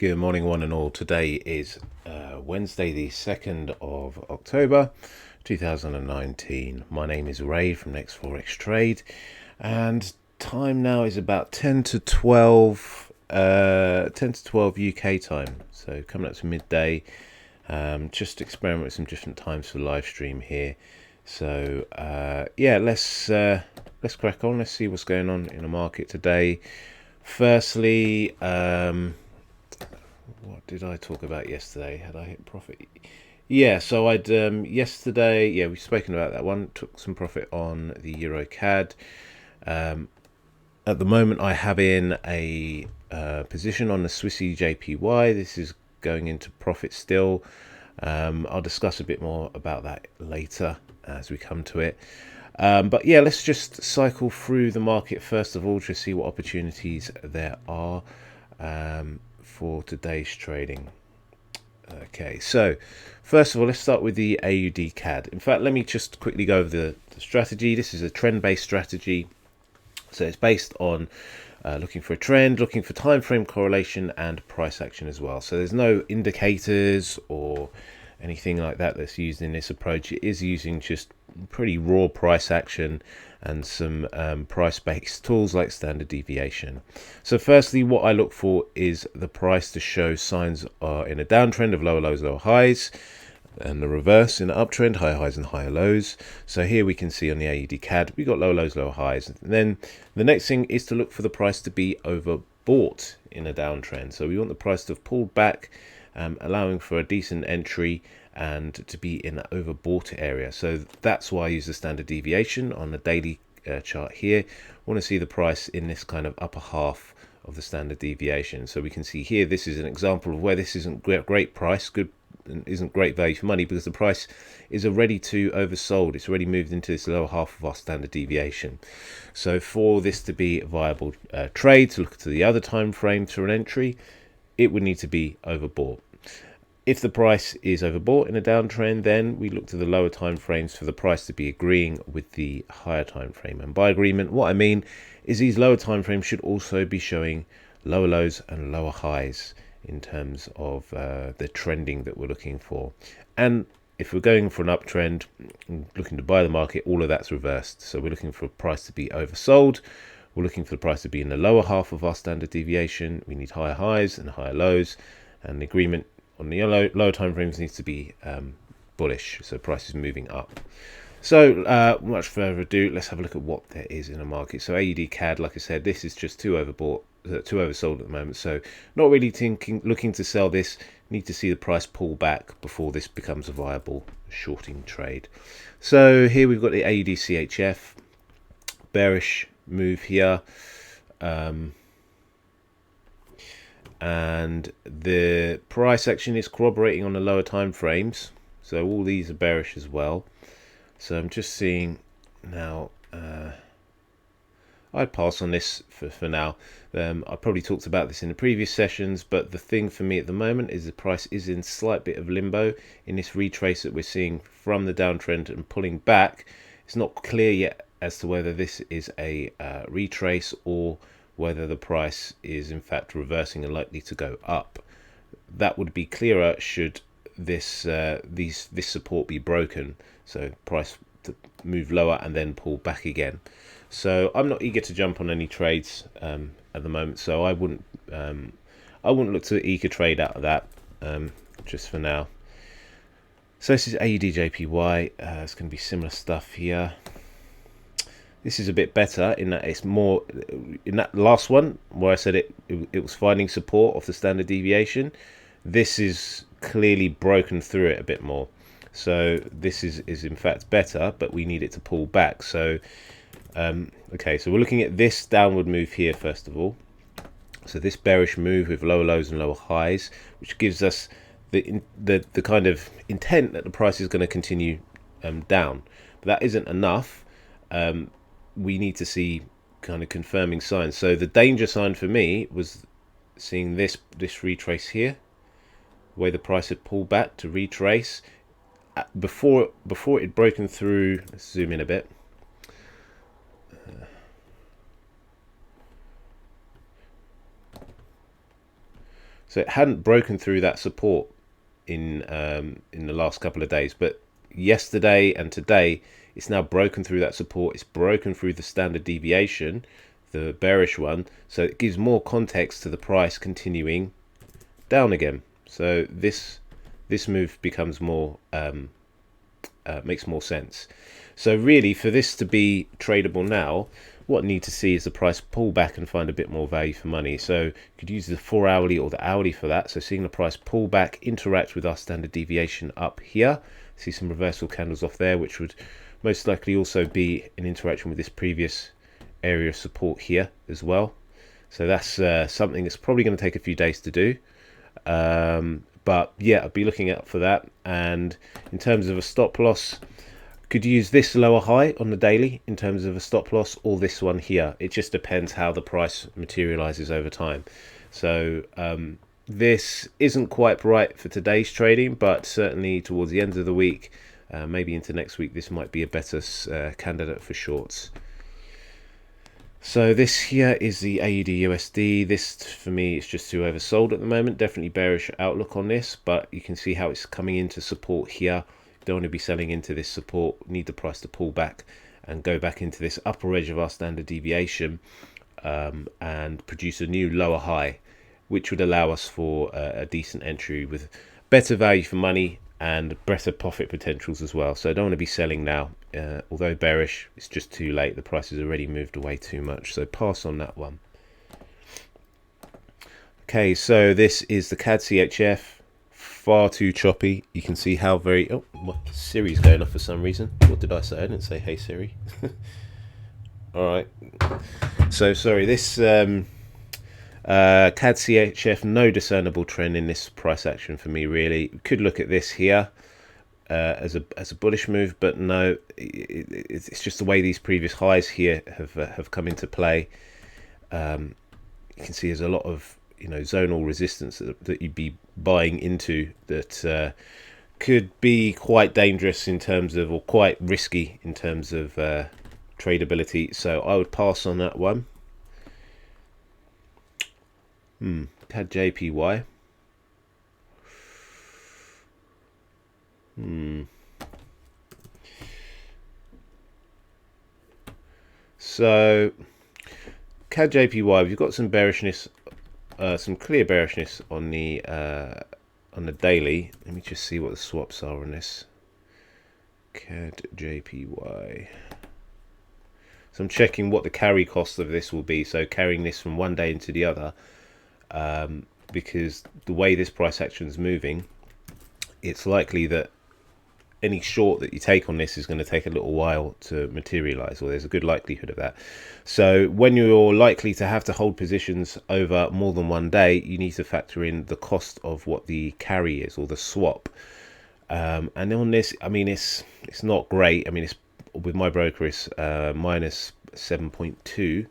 Good morning, one and all. Today is Wednesday, the 2nd of October, 2019. My name is Ray from Next Forex Trade, and time now is about 10 to 12 UK time. So coming up to midday. Just experiment with some different times for live stream here. So yeah, let's crack on. Let's see what's going on in the market today. Firstly, what did I talk about yesterday? Had I hit profit? Yeah, so I'd yesterday, yeah, we've spoken about that one. Took some profit on the Euro CAD. At the moment, I have in a position on the CHFJPY. This is going into profit still. I'll discuss a bit more about that later as we come to it. But yeah, let's just cycle through the market first of all to see what opportunities there are for today's trading. Okay, so first of all, let's start with the AUD CAD. In fact, let me just quickly go over the strategy. This is a trend-based strategy. So it's based on looking for a trend, looking for time frame correlation and price action as well. So there's no indicators or anything like that that's used in this approach. It is using just pretty raw price action and some price-based tools like standard deviation. So firstly, what I look for is the price to show signs are in a downtrend of lower lows, lower highs, and the reverse in an uptrend, higher highs and higher lows. So here we can see on the AUD CAD, we got lower lows, lower highs. And then the next thing is to look for the price to be overbought in a downtrend. So we want the price to have pulled back, allowing for a decent entry and to be in an overbought area. So that's why I use the standard deviation on the daily chart here. I want to see the price in this kind of upper half of the standard deviation. So we can see here, this is an example of where this isn't great price, good, isn't great value for money, because the price is already too oversold. It's already moved into this lower half of our standard deviation. So for this to be a viable trade, to look to the other time frame for an entry, it would need to be overbought. If the price is overbought in a downtrend, then we look to the lower time frames for the price to be agreeing with the higher time frame. And by agreement, what I mean is these lower time frames should also be showing lower lows and lower highs in terms of the trending that we're looking for. And if we're going for an uptrend, looking to buy the market, all of that's reversed. So we're looking for a price to be oversold. We're looking for the price to be in the lower half of our standard deviation. We need higher highs and higher lows, and the agreement on the lower time frames needs to be bullish, so price is moving up. So much further ado, let's have a look at what there is in the market. So AUD CAD, like I said, this is just too overbought, too oversold at the moment. So not really looking to sell this. Need to see the price pull back before this becomes a viable shorting trade. So here we've got the AUD CHF, bearish move here. And the price action is corroborating on the lower time frames, so all these are bearish as well. So I'm just seeing now, I'd pass on this for now. I probably talked about this in the previous sessions, but the thing for me at the moment is the price is in slight bit of limbo in this retrace that we're seeing from the downtrend and pulling back. It's not clear yet as to whether this is a retrace or whether the price is in fact reversing and likely to go up. That would be clearer should this this support be broken, so price to move lower and then pull back again. So I'm not eager to jump on any trades at the moment, so I wouldn't look to eke a trade out of that just for now. So this is AUD/JPY. It's going to be similar stuff here. This is a bit better in that it's more, in that last one where I said it was finding support off the standard deviation. This is clearly broken through it a bit more. So this is in fact better, but we need it to pull back. So, okay, so we're looking at this downward move here first of all. So this bearish move with lower lows and lower highs, which gives us the kind of intent that the price is going to continue down. But that isn't enough. We need to see kind of confirming signs. So the danger sign for me was seeing this retrace here, where the price had pulled back to retrace before it had broken through. Let's zoom in a bit. So it hadn't broken through that support in the last couple of days, but yesterday and today it's now broken through that support. It's broken through the standard deviation, the bearish one, so it gives more context to the price continuing down again. So this move becomes more makes more sense. So really, for this to be tradable now, what I need to see is the price pull back and find a bit more value for money. So you could use the 4 hourly or the hourly for that. So seeing the price pull back, interact with our standard deviation up here, see some reversal candles off there, which would most likely also be an interaction with this previous area of support here as well. So that's something that's probably going to take a few days to do. But yeah, I'd be looking out for that. And in terms of a stop loss, could use this lower high on the daily in terms of a stop loss, or this one here. It just depends how the price materializes over time. So this isn't quite right for today's trading, but certainly towards the end of the week, maybe into next week, this might be a better candidate for shorts. So this here is the AUD USD. This for me is just too oversold at the moment. Definitely bearish outlook on this, but you can see how it's coming into support here. Don't want to be selling into this support. Need the price to pull back and go back into this upper edge of our standard deviation and produce a new lower high, which would allow us for a decent entry with better value for money and better profit potentials as well. So I don't want to be selling now. Although bearish, it's just too late. The price has already moved away too much. So pass on that one. Okay, so this is the CAD CHF. Far too choppy. You can see how very... Oh, my Siri's going off for some reason. What did I say? I didn't say, hey Siri. Alright. So, sorry, this CAD CHF, no discernible trend in this price action for me, really. Could look at this here as a bullish move, but no, it's just the way these previous highs here have come into play. You can see there's a lot of zonal resistance that you'd be buying into that could be quite dangerous in terms of, or quite risky in terms of tradability. So I would pass on that one. CHFJPY. So CHFJPY, we've got some bearishness, some clear bearishness on the daily. Let me just see what the swaps are on this CHFJPY. So I'm checking what the carry cost of this will be. So carrying this from one day into the other, because the way this price action is moving, it's likely that any short that you take on this is going to take a little while to materialize, or there's a good likelihood of that. So when you're likely to have to hold positions over more than one day, you need to factor in the cost of what the carry is, or the swap. And on this, I mean, it's not great. I mean, it's with my broker, it's minus 7.2,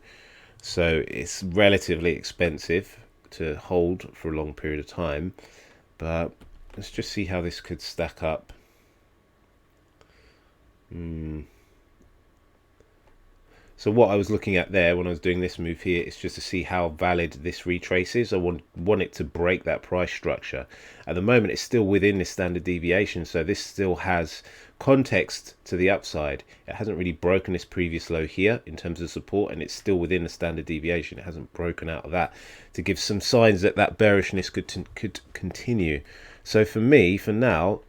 so it's relatively expensive to hold for a long period of time. But let's just see how this could stack up. So what I was looking at there when I was doing this move here is just to see how valid this retrace is. I want it to break that price structure. At the moment, it's still within the standard deviation, so this still has context to the upside. It hasn't really broken this previous low here in terms of support, and it's still within the standard deviation. It hasn't broken out of that to give some signs that that bearishness could continue. So for me, for now,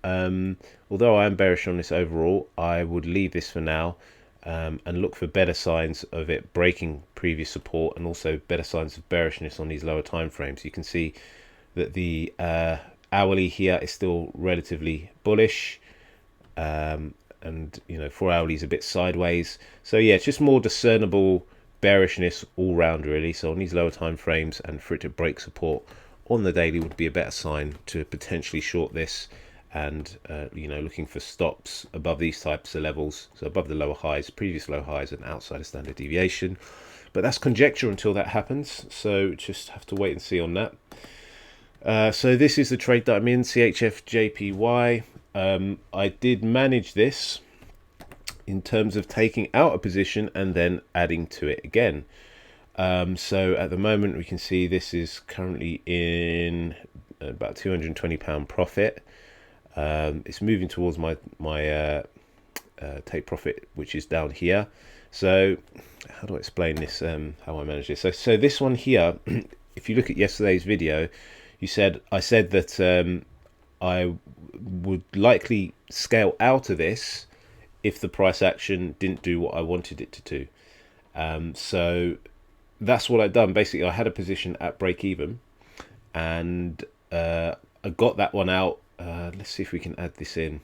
although I am bearish on this overall, I would leave this for now and look for better signs of it breaking previous support, and also better signs of bearishness on these lower time frames. You can see that the hourly here is still relatively bullish, and 4 hourly is a bit sideways. So yeah, it's just more discernible bearishness all round, really. So on these lower time frames, and for it to break support on the daily would be a better sign to potentially short this, and looking for stops above these types of levels, so above the lower highs, previous low highs, and outside of standard deviation. But that's conjecture until that happens, so just have to wait and see on that. So this is the trade that I'm in, CHFJPY. I did manage this in terms of taking out a position and then adding to it again. So at the moment we can see this is currently in about £220 profit. It's moving towards my take profit, which is down here. So how do I explain this, how I manage this? So this one here, if you look at yesterday's video, I said that I would likely scale out of this if the price action didn't do what I wanted it to do. So that's what I've done. Basically, I had a position at break even, and I got that one out. Let's see if we can add this in.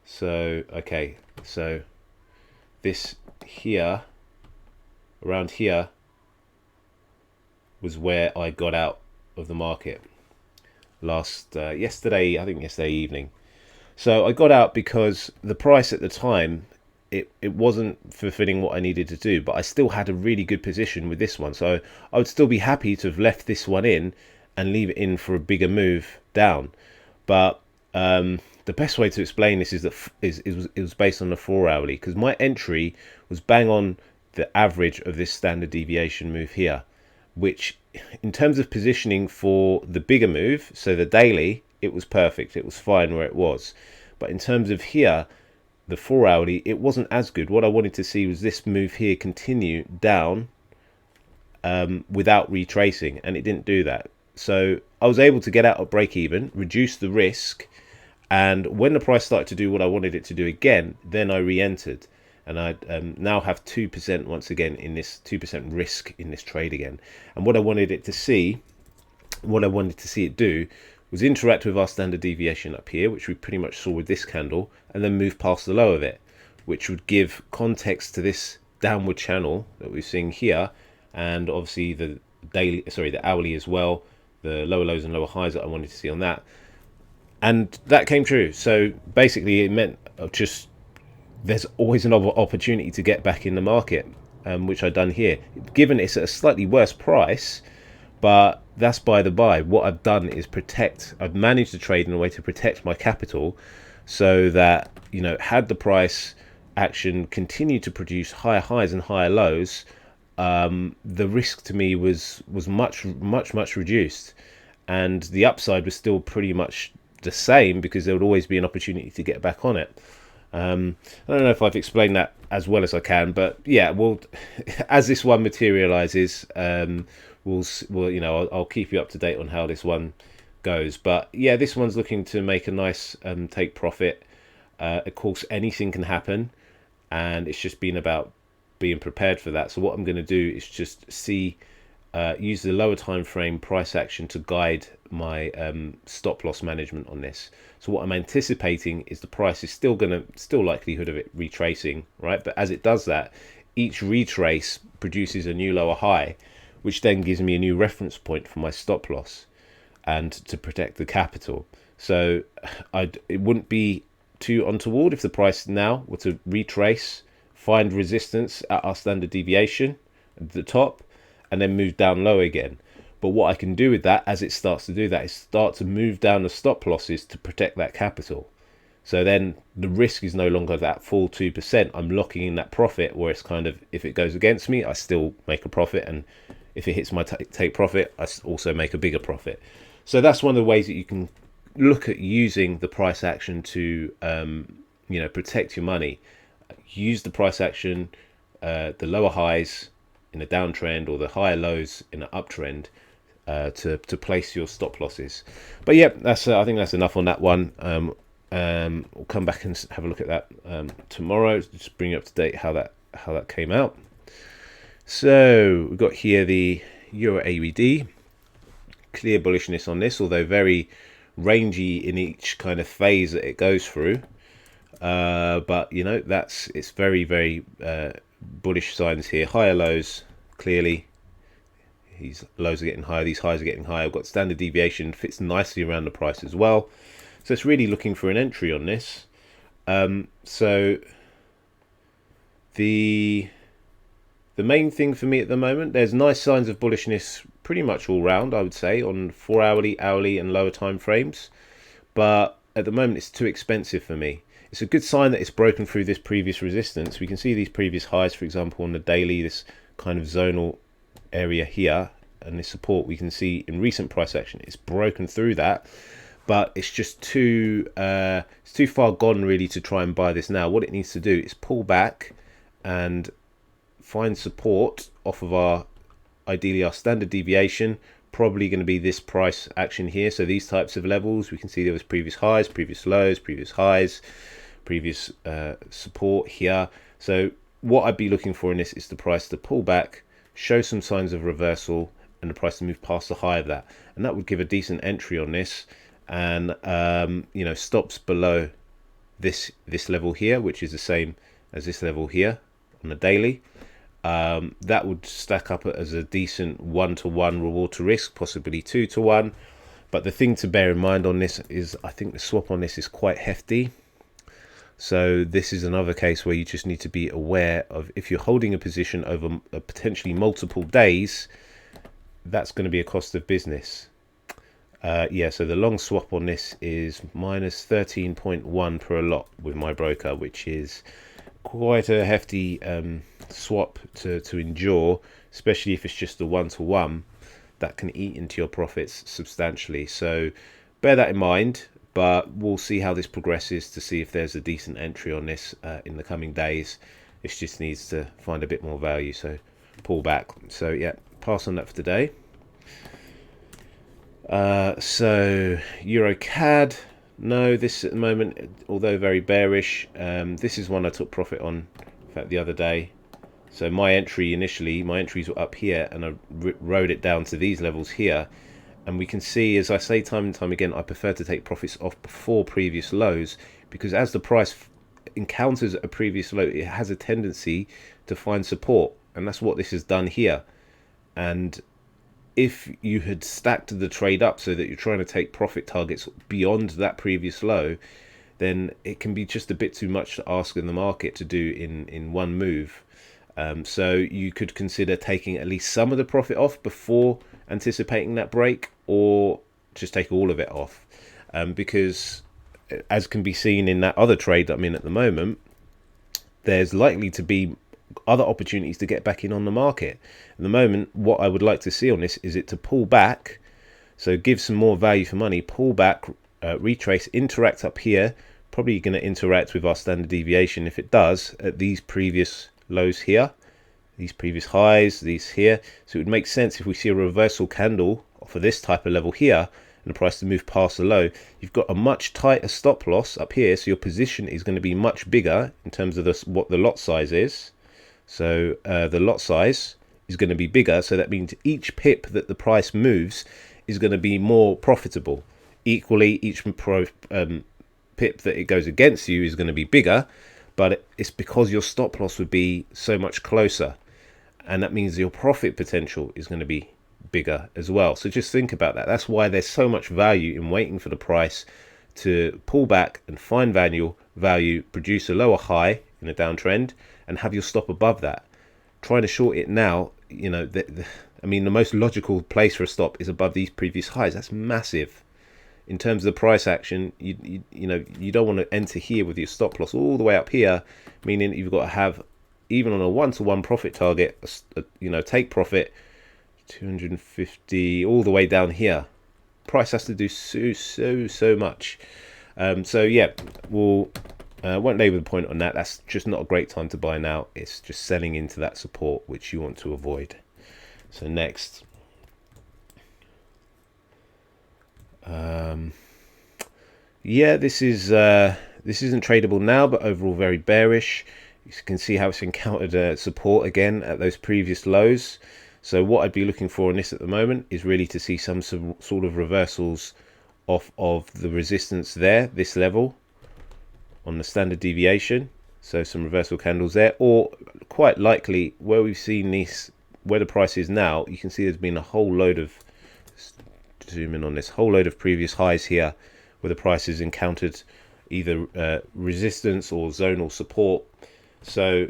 So okay, so this here, around here, was where I got out of the market yesterday, I think yesterday evening. So I got out because the price at the time, it wasn't fulfilling what I needed to do, but I still had a really good position with this one. So I would still be happy to have left this one in and leave it in for a bigger move down. But the best way to explain this is that it was based on the 4 hourly, because my entry was bang on the average of this standard deviation move here, which in terms of positioning for the bigger move, so the daily, it was perfect. It was fine where it was. But in terms of here, the 4 hourly, it wasn't as good. What I wanted to see was this move here continue down without retracing, and it didn't do that. So I was able to get out at break even, reduce the risk, and when the price started to do what I wanted it to do again, then I re-entered, and I now have 2% once again in this 2% risk in this trade again. And what I wanted it to see, it do, was interact with our standard deviation up here, which we pretty much saw with this candle, and then move past the low of it, which would give context to this downward channel that we're seeing here, and obviously the hourly as well, the lower lows and lower highs that I wanted to see on that. And that came true. So basically it meant there's always another opportunity to get back in the market, which I've done here. Given it's at a slightly worse price, but that's by the by. What I've done is I've managed to trade in a way to protect my capital, so that, had the price action continue to produce higher highs and higher lows, the risk to me was much reduced, and the upside was still pretty much the same, because there would always be an opportunity to get back on it. I don't know if I've explained that as well as I can, but yeah, well, as this one materializes, I'll keep you up to date on how this one goes. But yeah, this one's looking to make a nice take profit. Of course, anything can happen, and it's just been about being prepared for that. So what I'm going to do is just use the lower time frame price action to guide my stop loss management on this. So what I'm anticipating is the price is still likelihood of it retracing, right? But as it does that, each retrace produces a new lower high, which then gives me a new reference point for my stop loss and to protect the capital. So it wouldn't be too untoward if the price now were to retrace, find resistance at our standard deviation at the top, and then move down low again. But what I can do with that, as it starts to do that, is start to move down the stop losses to protect that capital. So then the risk is no longer that full 2%. I'm locking in that profit, where it's kind of, if it goes against me, I still make a profit, and if it hits my take profit, I also make a bigger profit. So that's one of the ways that you can look at using the price action to protect your money. Use the price action, the lower highs in a downtrend or the higher lows in an uptrend, to place your stop losses. But yeah, I think that's enough on that one. We'll come back and have a look at that tomorrow, just bring you up to date how that came out. So we've got here the Euro AUD, clear bullishness on this, although very rangy in each kind of phase that it goes through. But it's very bullish signs here. Higher lows, clearly these lows are getting higher, these highs are getting higher. I've got standard deviation, fits nicely around the price as well, so it's really looking for an entry on this. So the main thing for me at the moment, there's nice signs of bullishness pretty much all round, I would say, on 4 hourly and lower time frames, but at the moment it's too expensive for me. It's a good sign that it's broken through this previous resistance. We can see these previous highs, for example, on the daily, this kind of zonal area here and this support, we can see in recent price action it's broken through that, but it's just it's too far gone really to try and buy this now. What it needs to do is pull back and find support off of ideally our standard deviation, probably going to be this price action here. So these types of levels, we can see there was previous highs, previous lows, previous highs, previous support here. So what I'd be looking for in this is the price to pull back, show some signs of reversal, and the price to move past the high of that, and that would give a decent entry on this. And you know, stops below this level here, which is the same as this level here on the daily. That would stack up as a decent 1-to-1 reward to risk, possibly 2-to-1. But the thing to bear in mind on this is I think the swap on this is quite hefty. So this is another case where you just need to be aware of, if you're holding a position over potentially multiple days, that's going to be a cost of business. Yeah, so the long swap on this is minus 13.1 per lot with my broker, which is quite a hefty swap to endure, especially if it's just a 1-to-1. That can eat into your profits substantially. So bear that in mind, but we'll see how this progresses to see if there's a decent entry on this in the coming days. It just needs to find a bit more value, so pull back. So yeah, pass on that for today. So Euro CAD, no, this at the moment, although very bearish, this is one I took profit on, in fact, the other day. So my entries were up here, and I rode it down to these levels here, and we can see, as I say time and time again, I prefer to take profits off before previous lows, because as the price encounters a previous low, it has a tendency to find support, and that's what this has done here. And if you had stacked the trade up so that you're trying to take profit targets beyond that previous low, then it can be just a bit too much to ask in the market to do in one move. So you could consider taking at least some of the profit off before anticipating that break, or just take all of it off, because as can be seen in that other trade that I'm in at the moment, there's likely to be other opportunities to get back in on the market. At the moment, what I would like to see on this is it to pull back, so give some more value for money, pull back, retrace, interact up here, probably going to interact with our standard deviation if it does at these previous lows here, these previous highs, these here. So it would make sense if we see a reversal candle for this type of level here and the price to move past the low. You've got a much tighter stop loss up here, so your position is going to be much bigger in terms of what the lot size is. So the lot size is going to be bigger, so that means each pip that the price moves is going to be more profitable. Equally, each pip that it goes against you is going to be bigger, but it's because your stop loss would be so much closer, and that means your profit potential is going to be bigger as well. So just think about that. That's why there's so much value in waiting for the price to pull back and find value, produce a lower high in a downtrend, and have your stop above that. Trying to short it now, you know, I mean, the most logical place for a stop is above these previous highs. That's massive. In terms of the price action, you know, you don't want to enter here with your stop loss all the way up here, meaning you've got to have, even on a 1-to-1 profit target, you know, take profit 250 all the way down here. Price has to do so much. So yeah, we'll won't labour the point on that. That's just not a great time to buy now. It's just selling into that support, which you want to avoid. So next, yeah, this isn't tradable now, but overall very bearish. You can see how it's encountered support again at those previous lows. So what I'd be looking for in this at the moment is really to see some sort of reversals off of the resistance there, this level on the standard deviation. So some reversal candles there, or quite likely where we've seen this, where the price is now, you can see there's been a whole load of, zoom in on this, whole load of previous highs here where the price has encountered either resistance or zonal support. So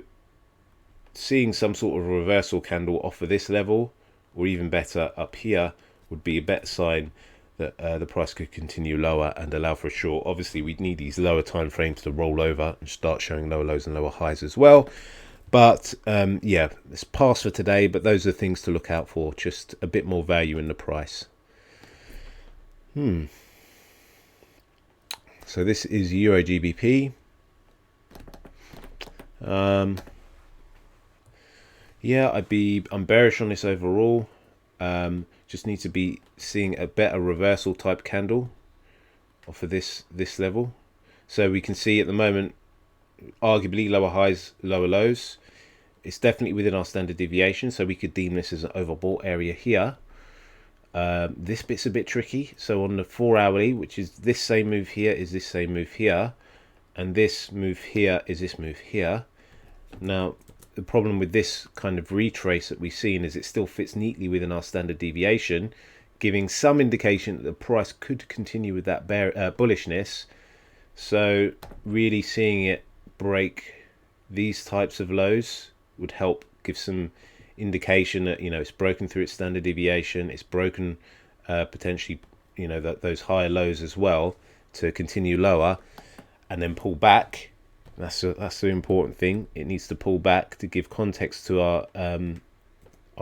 seeing some sort of reversal candle off of this level, or even better up here, would be a better sign that the price could continue lower and allow for a short. Obviously we'd need these lower time frames to roll over and start showing lower lows and lower highs as well, But yeah, it's pass for today, but those are things to look out for. Just a bit more value in the price. So this is Euro GBP. Yeah, I'm bearish on this overall. Just need to be seeing a better reversal type candle off of this level. So we can see at the moment, arguably lower highs, lower lows. It's definitely within our standard deviation, so we could deem this as an overbought area here. This bit's a bit tricky. So on the 4 hourly, which is this same move here, is this same move here, and this move here is this move here. Now, the problem with this kind of retrace that we've seen is it still fits neatly within our standard deviation, giving some indication that the price could continue with that bullishness. So really seeing it break these types of lows would help give some indication that, you know, it's broken through its standard deviation, it's broken potentially, you know, those higher lows as well to continue lower and then pull back. That's the important thing. It needs to pull back to give context to our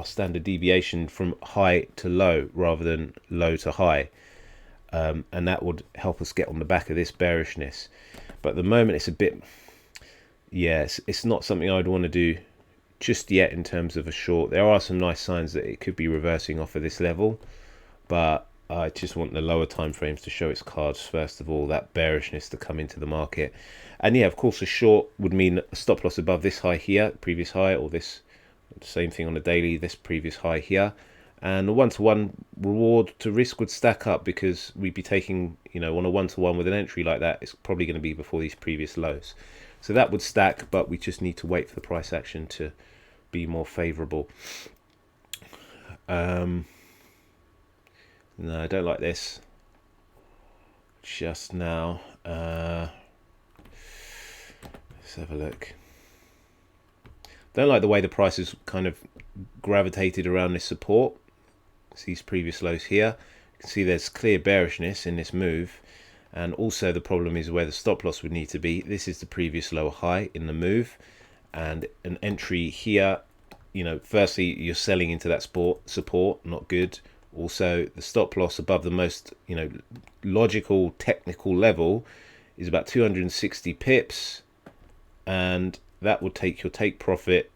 standard deviation from high to low rather than low to high, and that would help us get on the back of this bearishness. But at the moment, it's a bit, yes, it's not something I'd want to do just yet in terms of a short. There are some nice signs that it could be reversing off of this level, but I just want the lower time frames to show its cards first of all, that bearishness to come into the market. And yeah, of course, a short would mean a stop loss above this high here, previous high, or this same thing on the daily, this previous high here. And a one-to-one reward to risk would stack up, because we'd be taking, you know, on a one-to-one with an entry like that, it's probably going to be before these previous lows. So that would stack, but we just need to wait for the price action to be more favorable. No, I don't like this just now. Let's have a look. Don't like the way the price has kind of gravitated around this support. It's these previous lows here. You can see there's clear bearishness in this move, and also the problem is where the stop loss would need to be. This is the previous lower high in the move, and an entry here, you know, firstly you're selling into that support, not good. Also, the stop loss above the most, you know, logical technical level is about 260 pips, and that would take your take profit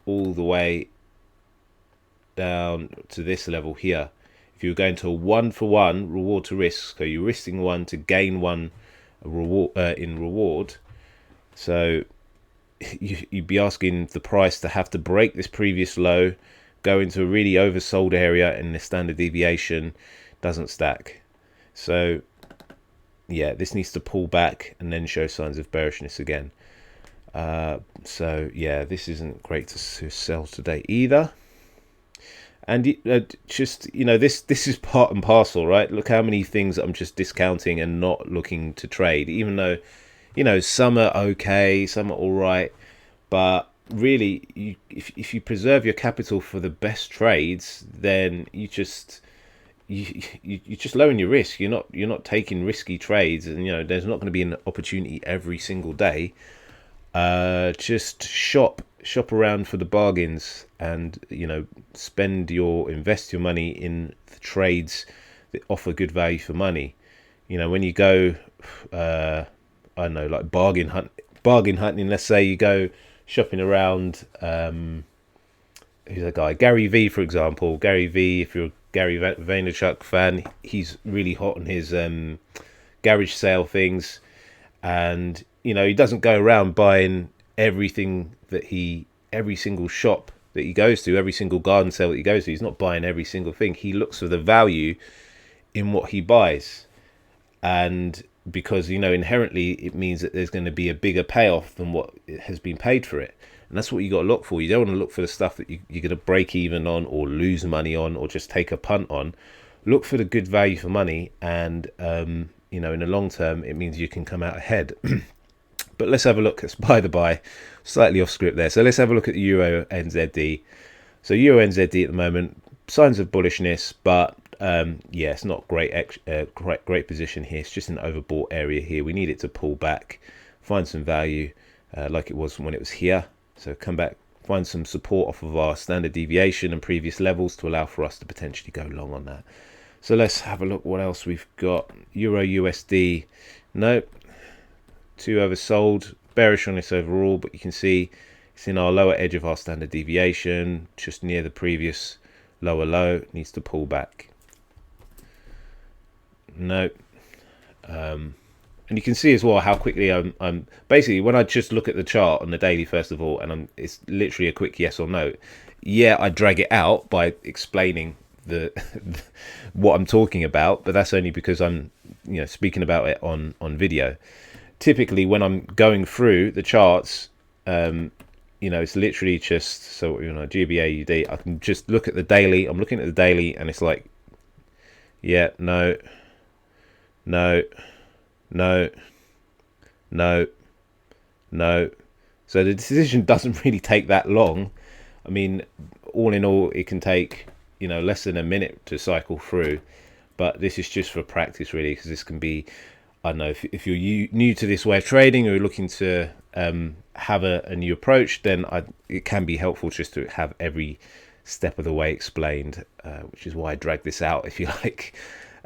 all the way down to this level here. If you were going to a 1-for-1 reward to risk, so you're risking one to gain one reward in reward, so you'd be asking the price to have to break this previous low, go into a really oversold area, and the standard deviation doesn't stack. So yeah, this needs to pull back and then show signs of bearishness again. So yeah, this isn't great to sell today either. And just, you know, this is part and parcel, right? Look how many things I'm just discounting and not looking to trade, even though, you know, some are okay, some are all right, but really, if you preserve your capital for the best trades, then you just lowering your risk. You're not taking risky trades, and you know there's not going to be an opportunity every single day. Just shop around for the bargains, and you know, invest your money in the trades that offer good value for money. You know, when you go, I don't know, like bargain hunting. Let's say you go shopping around. Who's that guy? Gary V, for example. Gary V, if you're a Gary Vaynerchuk fan, he's really hot on his garage sale things, and you know, he doesn't go around buying every single shop that he goes to, every single garden sale that he goes to. He's not buying every single thing. He looks for the value in what he buys, and because, you know, inherently it means that there's going to be a bigger payoff than what has been paid for it. And that's what you got to look for. You don't want to look for the stuff that you're going to break even on, or lose money on, or just take a punt on. Look for the good value for money, and you know, in the long term, it means you can come out ahead. But let's have a look. It's by the by, slightly off script there. So let's have a look at the Euro NZD. So Euro NZD at the moment, signs of bullishness, but yeah, it's not great position here. It's just an overbought area here. We need it to pull back, find some value, like it was when it was here. So come back, find some support off of our standard deviation and previous levels to allow for us to potentially go long on that. So let's have a look what else we've got. Euro USD, nope, too oversold, bearish on this overall, but you can see it's in our lower edge of our standard deviation, just near the previous lower low. It needs to pull back. Nope. And you can see as well how quickly I'm basically, when I just look at the chart on the daily first of all, and it's literally a quick yes or no. Yeah, I drag it out by explaining the what I'm talking about, but that's only because I'm speaking about it on video. Typically when I'm going through the charts, it's literally just, so GBAUD, I can just look at the daily. I'm looking at the daily and it's like, yeah, no, no, no, no, no. So the decision doesn't really take that long. I mean, all in all, it can take less than a minute to cycle through, but this is just for practice really, because this can be, I don't know, if you're new to this way of trading or you're looking to have a new approach, then it can be helpful just to have every step of the way explained, which is why I drag this out, if you like.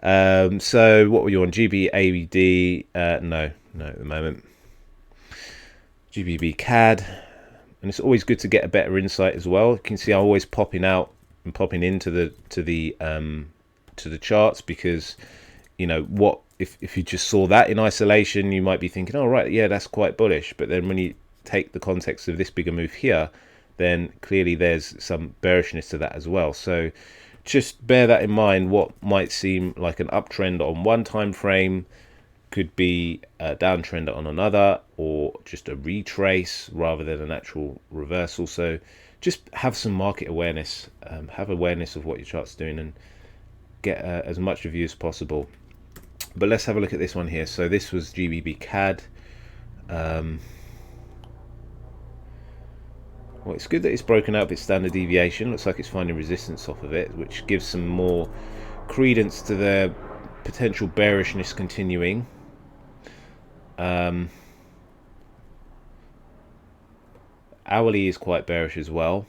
So what were you on? GBAUD? No, at the moment. GBPCHF, and it's always good to get a better insight as well. You can see I'm always popping out and popping into the charts, because what if you just saw that in isolation, you might be thinking, oh right, yeah, that's quite bullish, but then when you take the context of this bigger move here, then clearly there's some bearishness to that as well. So just bear that in mind. What might seem like an uptrend on one time frame could be a downtrend on another, or just a retrace rather than an actual reversal. So just have some market awareness, have awareness of what your chart's doing, and get as much review as possible. But let's have a look at this one here. So this was GBPCAD. Well, it's good that it's broken out of its standard deviation. Looks like it's finding resistance off of it, which gives some more credence to the potential bearishness continuing. Hourly is quite bearish as well.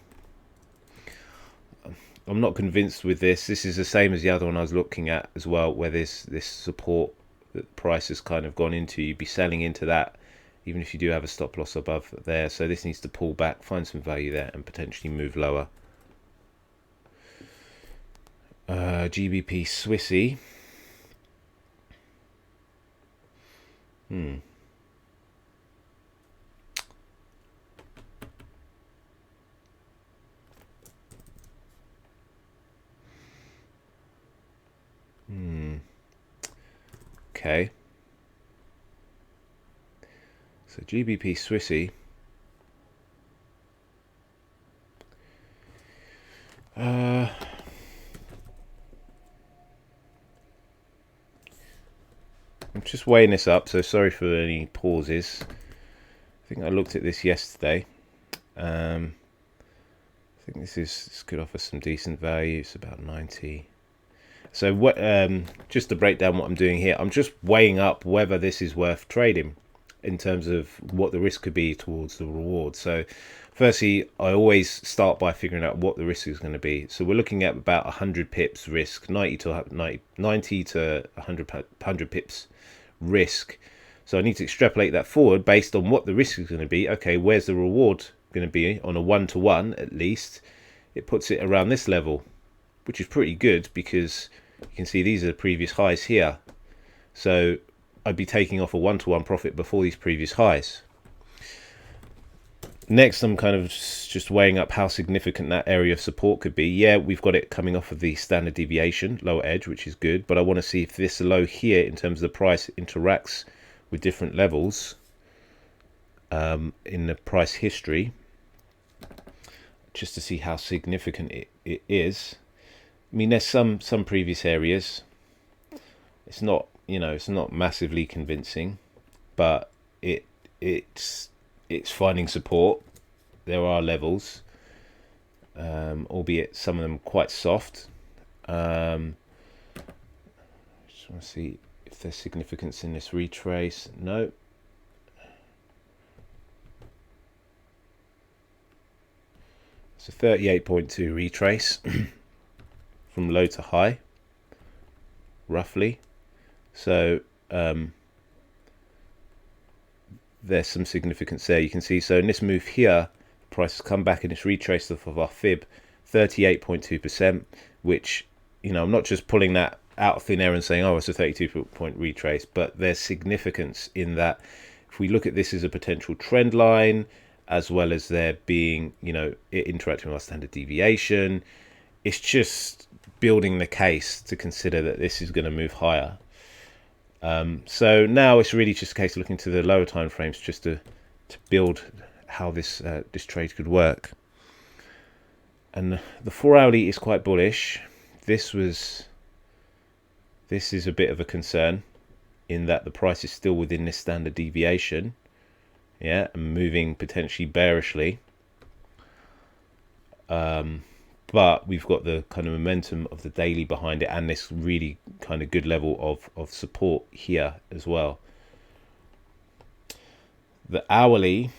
I'm not convinced with this. This is the same as the other one I was looking at as well, where this support that the price has kind of gone into. You'd be selling into that, even if you do have a stop loss above there. So this needs to pull back, find some value there, and potentially move lower. GBP Swissy. Okay. So GBP Swissy. I'm just weighing this up, so sorry for any pauses. I think I looked at this yesterday. I think this could offer some decent value. It's about 90. So what? Just to break down what I'm doing here, I'm just weighing up whether this is worth trading in terms of what the risk could be towards the reward. So firstly, I always start by figuring out what the risk is going to be. So we're looking at about 100 pips risk, 90 to 100 pips risk. So I need to extrapolate that forward based on what the risk is going to be. Okay, where's the reward going to be on a 1-to-1 at least? It puts it around this level, which is pretty good, because you can see these are the previous highs here. So I'd be taking off a 1-to-1 profit before these previous highs. Next, I'm kind of just weighing up how significant that area of support could be. Yeah, we've got it coming off of the standard deviation, lower edge, which is good. But I want to see if this low here, in terms of the price, interacts with different levels in the price history, just to see how significant it is. I mean, there's some previous areas. It's not, it's not massively convincing, but it's finding support. There are levels, albeit some of them quite soft. Just want to see if there's significance in this retrace. No. So 38.2 retrace from low to high, roughly. So there's some significance there. You can see, so in this move here, the price has come back and it's retraced off of our fib 38.2%, which, you know, I'm not just pulling that out of thin air and saying, oh, it's a 32-point retrace, but there's significance in that. If we look at this as a potential trend line, as well as there being, you know, it interacting with our standard deviation, it's just building the case to consider that this is going to move higher. So now it's really just a case of looking to the lower time frames just to build how this this trade could work. And the 4 hourly is quite bullish. This is a bit of a concern in that the price is still within this standard deviation, yeah, and moving potentially bearishly. But we've got the kind of momentum of the daily behind it, and this really kind of good level of support here as well. The hourly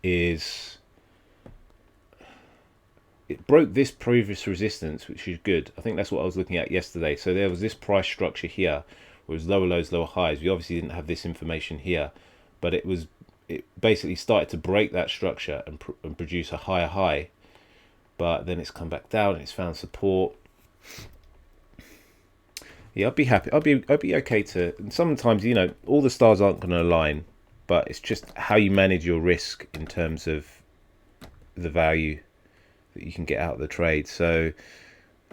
it broke this previous resistance, which is good. I think that's what I was looking at yesterday. So there was this price structure here, where it was lower lows, lower highs. We obviously didn't have this information here, but it basically started to break that structure and produce a higher high. But then it's come back down and it's found support. Yeah, I'd be happy. I'd be okay to. And sometimes, you know, all the stars aren't going to align, but it's just how you manage your risk in terms of the value that you can get out of the trade. So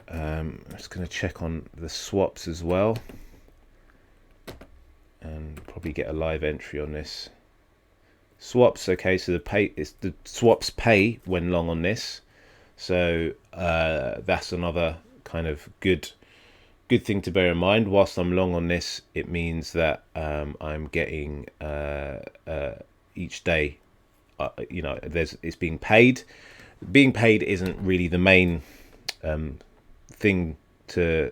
I'm just going to check on the swaps as well, and probably get a live entry on this. Swaps, okay. So the swaps pay when long on this. So that's another kind of good thing to bear in mind. Whilst I'm long on this, it means that I'm getting each day, you know, it's being paid. Being paid isn't really the main thing to,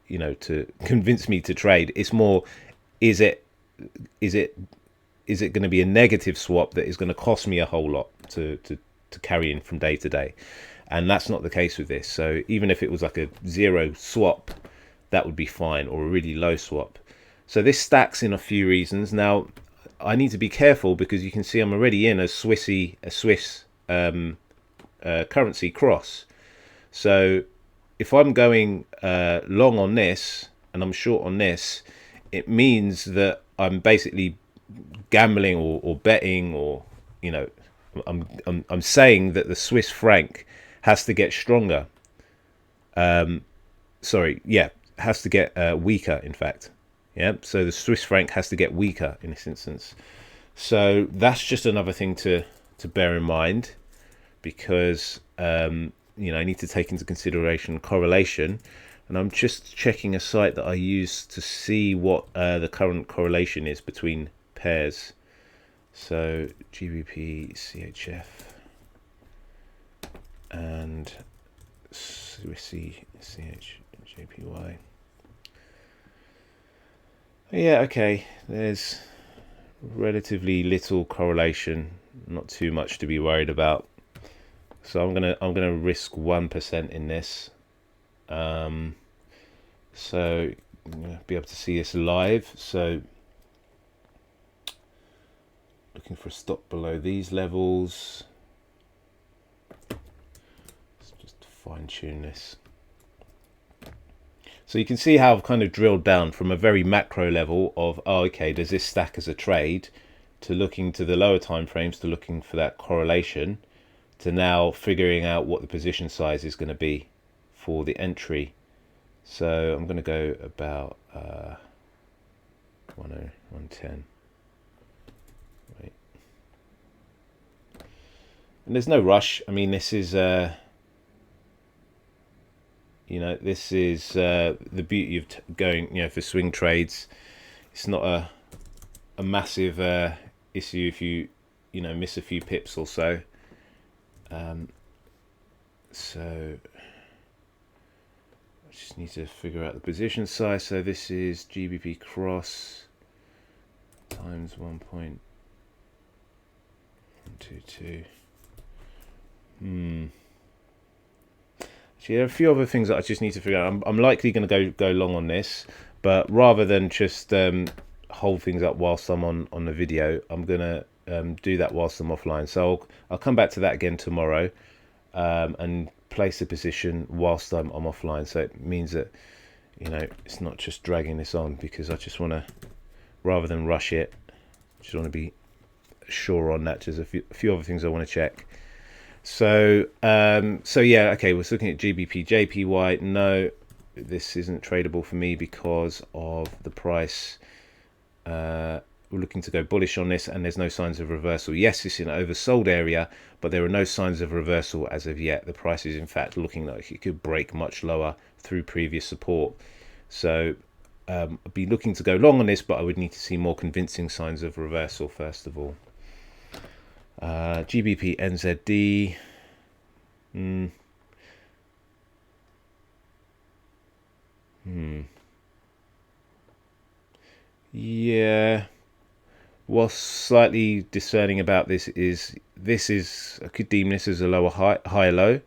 you know, to convince me to trade. It's more, is it going to be a negative swap that is going to cost me a whole lot to carry in from day to day? And that's not the case with this. So even if it was like a zero swap, that would be fine, or a really low swap. So this stacks in a few reasons. Now I need to be careful because you can see I'm already in a Swiss currency cross. So if I'm going long on this and I'm short on this, it means that I'm basically gambling or betting, or, you know, I'm saying that the Swiss franc has to get stronger. Has to get weaker, in fact. Yeah, so the Swiss franc has to get weaker in this instance. So that's just another thing to bear in mind, because you know, I need to take into consideration correlation. And I'm just checking a site that I use to see what the current correlation is between pairs. So GBPCHF and CHFJPY. Yeah, okay. There's relatively little correlation, not too much to be worried about. So I'm gonna risk 1% in this. So I'm gonna be able to see this live. So looking for a stop below these levels. Let's just fine tune this. So you can see how I've kind of drilled down from a very macro level of, oh, okay, does this stack as a trade, to looking to the lower time frames, to looking for that correlation, to now figuring out what the position size is going to be for the entry. So I'm going to go about 110. Wait. And there's no rush. I mean, this is you know, this is the beauty of going, you know, for swing trades. It's not a massive issue if you know, miss a few pips or so. So I just need to figure out the position size. So this is GBP cross times 1.122 Actually, there are a few other things that I just need to figure out. I'm likely going to go long on this, but rather than just hold things up whilst I'm on the video, I'm going to do that whilst I'm offline. So I'll come back to that again tomorrow and place a position whilst I'm offline. So it means that, you know, it's not just dragging this on, because I just want to, rather than rush it, just want to be sure on that. There's a few other things I want to check. So yeah, okay, we're looking at GBPJPY. No, this isn't tradable for me because of the price. We're looking to go bullish on this, and there's no signs of reversal. Yes, it's in an oversold area, but there are no signs of reversal as of yet. The price is in fact looking like it could break much lower through previous support. So I'd be looking to go long on this, but I would need to see more convincing signs of reversal first of all. GBPNZD. Yeah. What's slightly discerning about this is I could deem this as a lower higher low,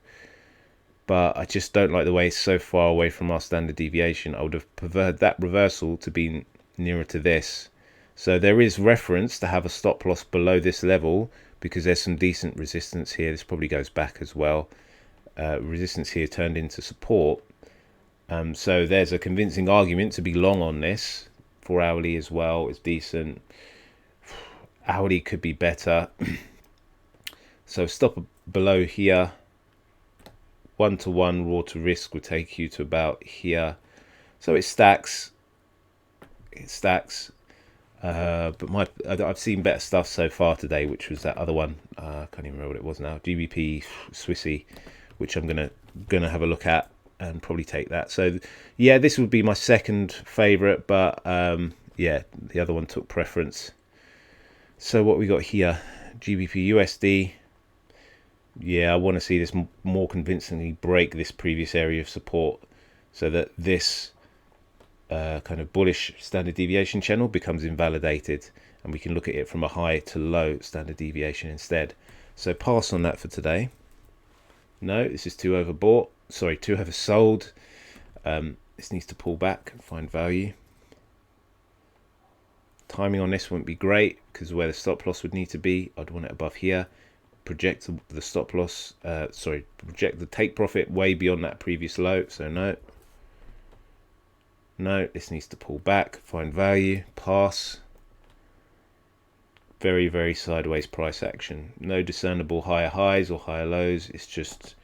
but I just don't like the way it's so far away from our standard deviation. I would have preferred that reversal to be nearer to this. So there is reference to have a stop loss below this level, because there's some decent resistance here. This probably goes back as well. Resistance here turned into support. So there's a convincing argument to be long on this. 4 hourly as well is decent. Hourly could be better. So stop below here. 1-to-1 raw to risk would take you to about here. So it stacks. But I've seen better stuff so far today, which was that other one. I can't even remember what it was now. GBPCHF, which I'm gonna have a look at and probably take that. So yeah, this would be my second favorite, but yeah, the other one took preference. So what we got here, GBPUSD. Yeah, I want to see this more convincingly break this previous area of support, so that this kind of bullish standard deviation channel becomes invalidated, and we can look at it from a high to low standard deviation instead. So pass on that for today. No, this is too overbought. Sorry, too oversold. This needs to pull back and find value. Timing on this wouldn't be great, because where the stop loss would need to be, I'd want it above here. Project the stop loss, project the take profit way beyond that previous low. So no, this needs to pull back, find value, pass. Very, very sideways price action. No discernible higher highs or higher lows. It's just,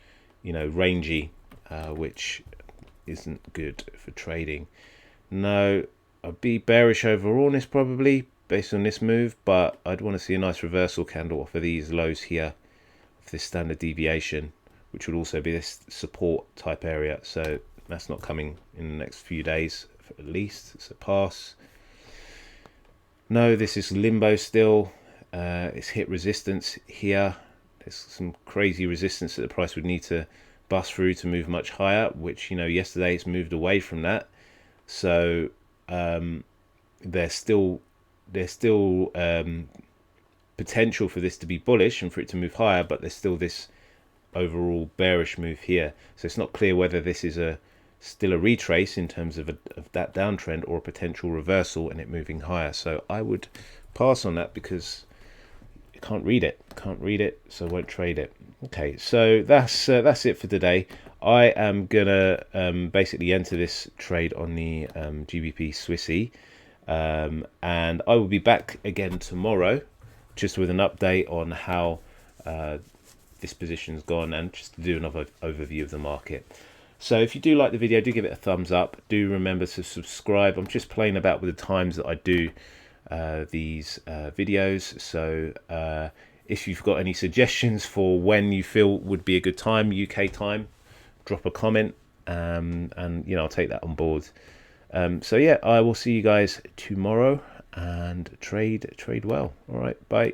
you know, rangy, which isn't good for trading. No, I'd be bearish overall on this probably based on this move, but I'd want to see a nice reversal candle off of these lows here, of this standard deviation, which would also be this support type area. So that's not coming in the next few days at least. So pass. No, this is limbo still. It's hit resistance here. There's some crazy resistance that the price would need to bust through to move much higher, which, you know, yesterday it's moved away from that. So there's still potential for this to be bullish and for it to move higher, but there's still this overall bearish move here. So it's not clear whether this is still a retrace in terms of that downtrend, or a potential reversal and it moving higher. So I would pass on that because you can't read it, so I won't trade it. Okay, so that's it for today. I am gonna basically enter this trade on the GBP Swissy, and I will be back again tomorrow just with an update on how this position's gone, and just to do another overview of the market. So if you do like the video, do give it a thumbs up. Do remember to subscribe. I'm just playing about with the times that I do these videos. So if you've got any suggestions for when you feel would be a good time, UK time, drop a comment, and you know, I'll take that on board. So yeah, I will see you guys tomorrow, and trade well. All right, bye.